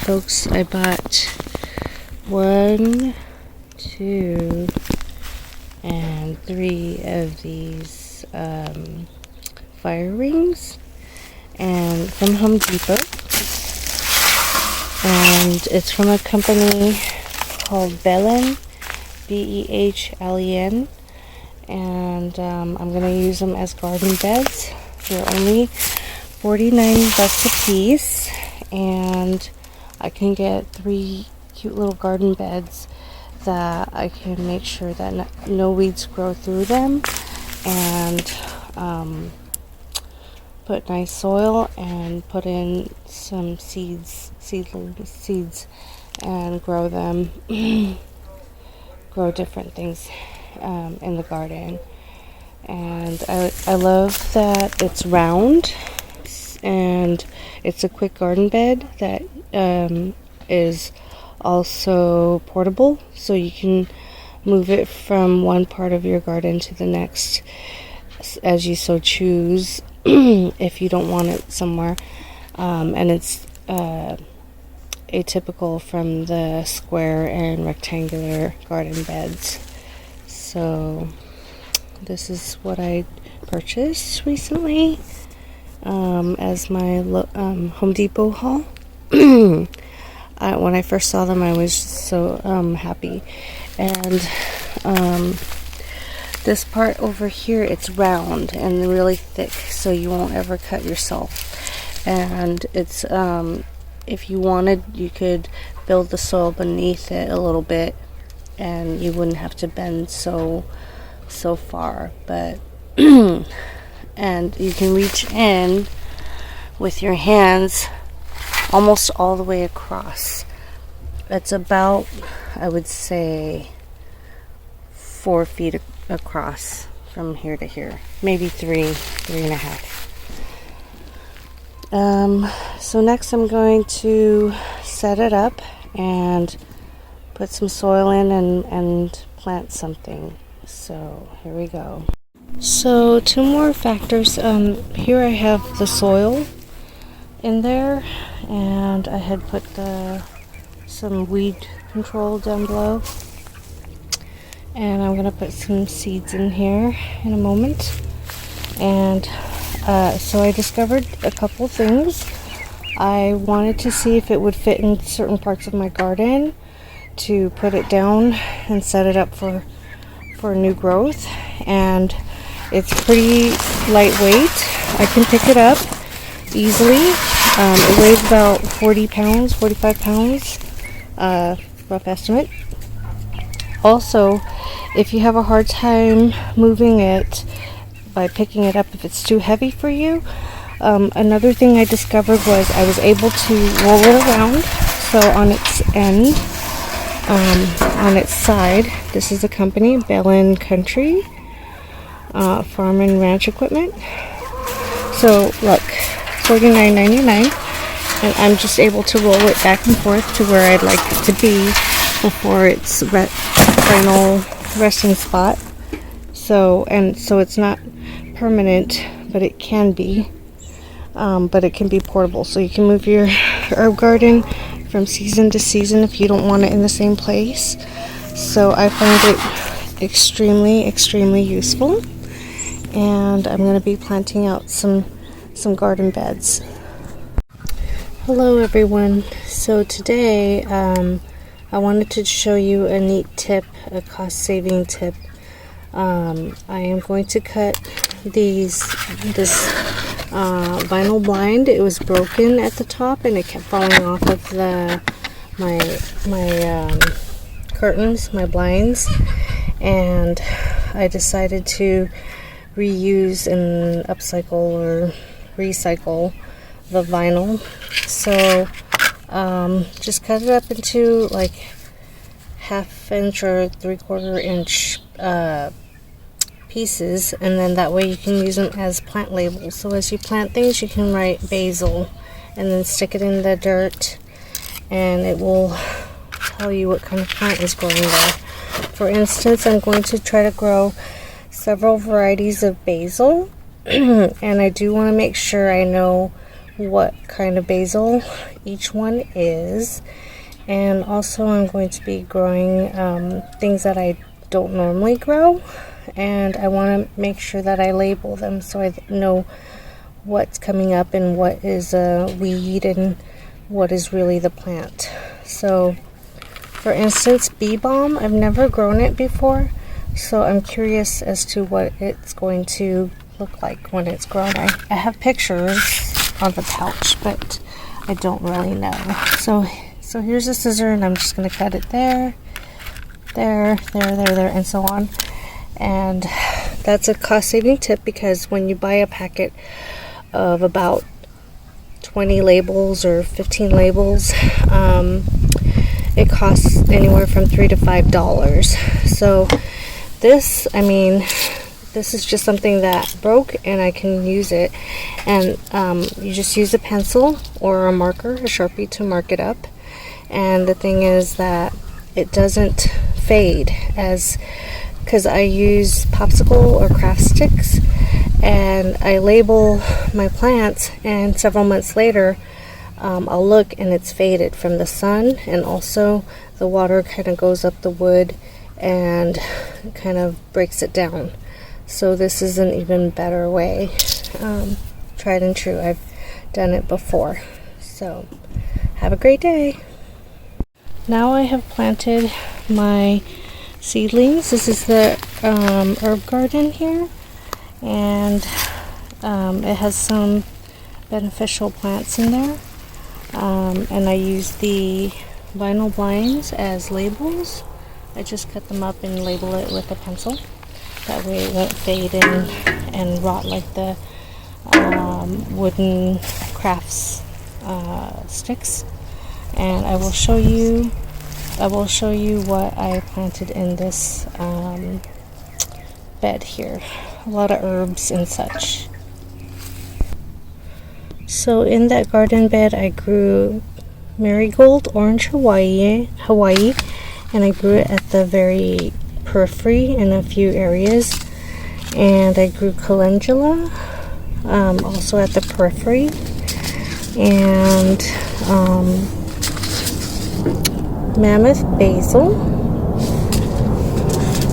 folks, I bought 1, 2, and 3 of these fire rings, and from Home Depot, and it's from a company called Behlen, Behlen, and I'm going to use them as garden beds. They're only 49 bucks a piece, and I can get 3 cute little garden beds that I can make sure that no weeds grow through them, and put nice soil and put in some seeds, and grow them, grow different things in the garden. And I love that it's round, and it's a quick garden bed that is also portable, so you can move it from one part of your garden to the next as you so choose if you don't want it somewhere. And it's atypical from the square and rectangular garden beds. So this is what I purchased recently as my Home Depot haul. When I first saw them, I was so happy. And this part over here, it's round and really thick, so you won't ever cut yourself. And it's if you wanted, you could build the soil beneath it a little bit, and you wouldn't have to bend so far. But and you can reach in with your hands almost all the way across. It's about, I would say, 4 feet across from here to here, maybe 3.5. So next I'm going to set it up and put some soil in and plant something. So here we go. So 2 more factors. Here I have the soil in there, and I had put some weed control down below, and I'm gonna put some seeds in here in a moment. And so I discovered a couple things. I wanted to see if it would fit in certain parts of my garden to put it down and set it up for new growth, and it's pretty lightweight. I can pick it up easily. It weighs about 45 pounds, rough estimate. Also, if you have a hard time moving it by picking it up, if it's too heavy for you, another thing I discovered was I was able to roll it around. So on its end, on its side, this is the company, Behlen Country Farm and Ranch Equipment. So look, $49.99, and I'm just able to roll it back and forth to where I'd like it to be before its final resting spot. So it's not permanent, but it can be. But it can be portable, so you can move your herb garden from season to season if you don't want it in the same place. So I find it extremely useful, and I'm going to be planting out some garden beds. Hello everyone. So today I wanted to show you a neat tip, a cost-saving tip. I am going to cut this vinyl blind. It was broken at the top and it kept falling off of my curtains, my blinds, and I decided to reuse and upcycle or recycle the vinyl. So just cut it up into like 1/2 inch or 3/4 inch pieces, and then that way you can use them as plant labels. So as you plant things, you can write basil and then stick it in the dirt, and it will tell you what kind of plant is growing there. For instance, I'm going to try to grow several varieties of basil, and I do want to make sure I know what kind of basil each one is. And also I'm going to be growing things that I don't normally grow, and I want to make sure that I label them so I know what's coming up and what is a weed and what is really the plant. So for instance, bee balm, I've never grown it before, so I'm curious as to what it's going to look like when it's grown. I have pictures on the pouch, but I don't really know. So here's a scissor, and I'm just going to cut it there, and so on. And that's a cost-saving tip, because when you buy a packet of about 20 labels or 15 labels, it costs anywhere from $3 to $5. So this, I mean, this is just something that broke and I can use it. And you just use a pencil or a marker, a Sharpie, to mark it up. And the thing is that it doesn't fade, because I use popsicle or craft sticks, and I label my plants, and several months later I'll look and it's faded from the sun, and also the water kind of goes up the wood and kind of breaks it down. So this is an even better way. Tried and true. I've done it before. So have a great day. Now I have planted my seedlings. This is the herb garden here, and it has some beneficial plants in there. And I use the vinyl blinds as labels. I just cut them up and label it with a pencil. That way it won't fade and rot like the wooden crafts sticks. And I will show you what I planted in this bed here. A lot of herbs and such. So in that garden bed I grew marigold, orange Hawaii, and I grew it at the very periphery in a few areas. And I grew calendula also at the periphery, and mammoth basil,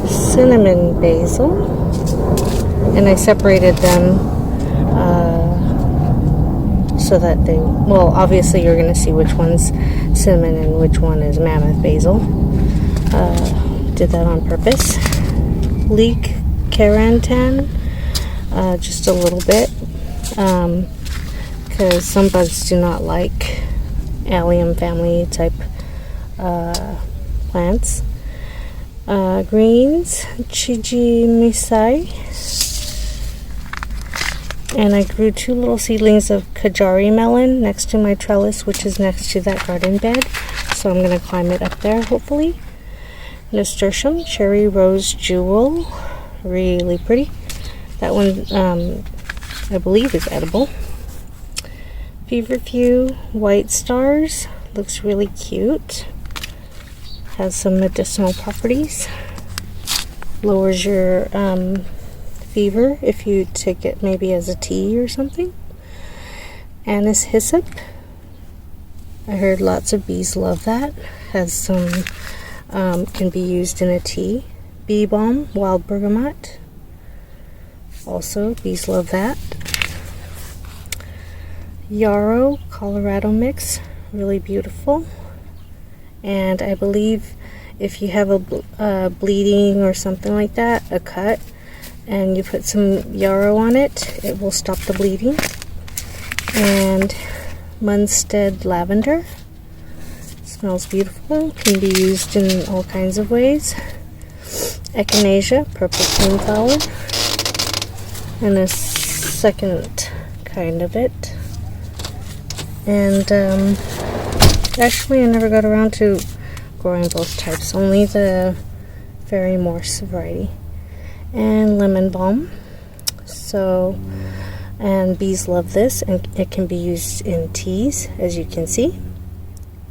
cinnamon basil, and I separated them so that they, well, obviously you're going to see which one's cinnamon and which one is mammoth basil. Did that on purpose. Leek carantan, just a little bit, because some bugs do not like allium family type plants. Greens, chijimisai, and I grew 2 little seedlings of Kajari melon next to my trellis, which is next to that garden bed, so I'm going to climb it up there hopefully. Nasturtium, cherry rose jewel, really pretty. That one I believe is edible. Feverfew, white stars, looks really cute. Has some medicinal properties. Lowers your fever if you take it maybe as a tea or something. Anise hyssop. I heard lots of bees love that. Has some, can be used in a tea. Bee balm, wild bergamot. Also, bees love that. Yarrow, Colorado mix, really beautiful. And I believe if you have a bleeding or something like that, a cut, and you put some yarrow on it, it will stop the bleeding. And Munstead lavender, smells beautiful, can be used in all kinds of ways. Echinacea, purple cream flower, and a second kind of it. And actually I never got around to growing both types, only the fairy morse variety. And lemon balm. So, and bees love this, and it can be used in teas, as you can see.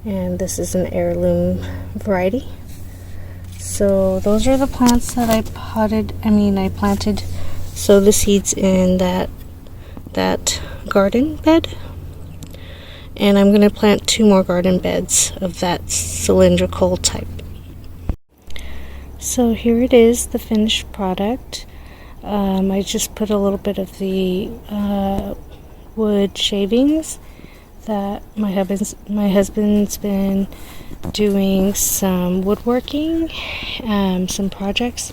And this is an heirloom variety. So those are the plants that I planted. So the seeds in that garden bed. And I'm going to plant 2 more garden beds of that cylindrical type. So here it is, the finished product. I just put a little bit of the wood shavings that my husband's been doing some woodworking, some projects,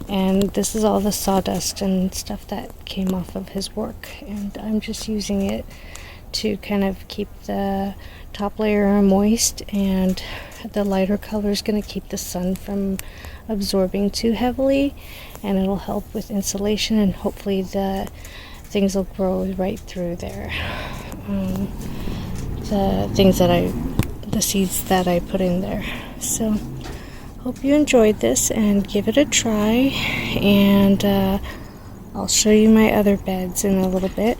and this is all the sawdust and stuff that came off of his work, and I'm just using it to kind of keep the top layer moist, and the lighter color is going to keep the sun from absorbing too heavily, and it'll help with insulation, and hopefully the things will grow right through there. The seeds that I put in there. So hope you enjoyed this and give it a try, and I'll show you my other beds in a little bit.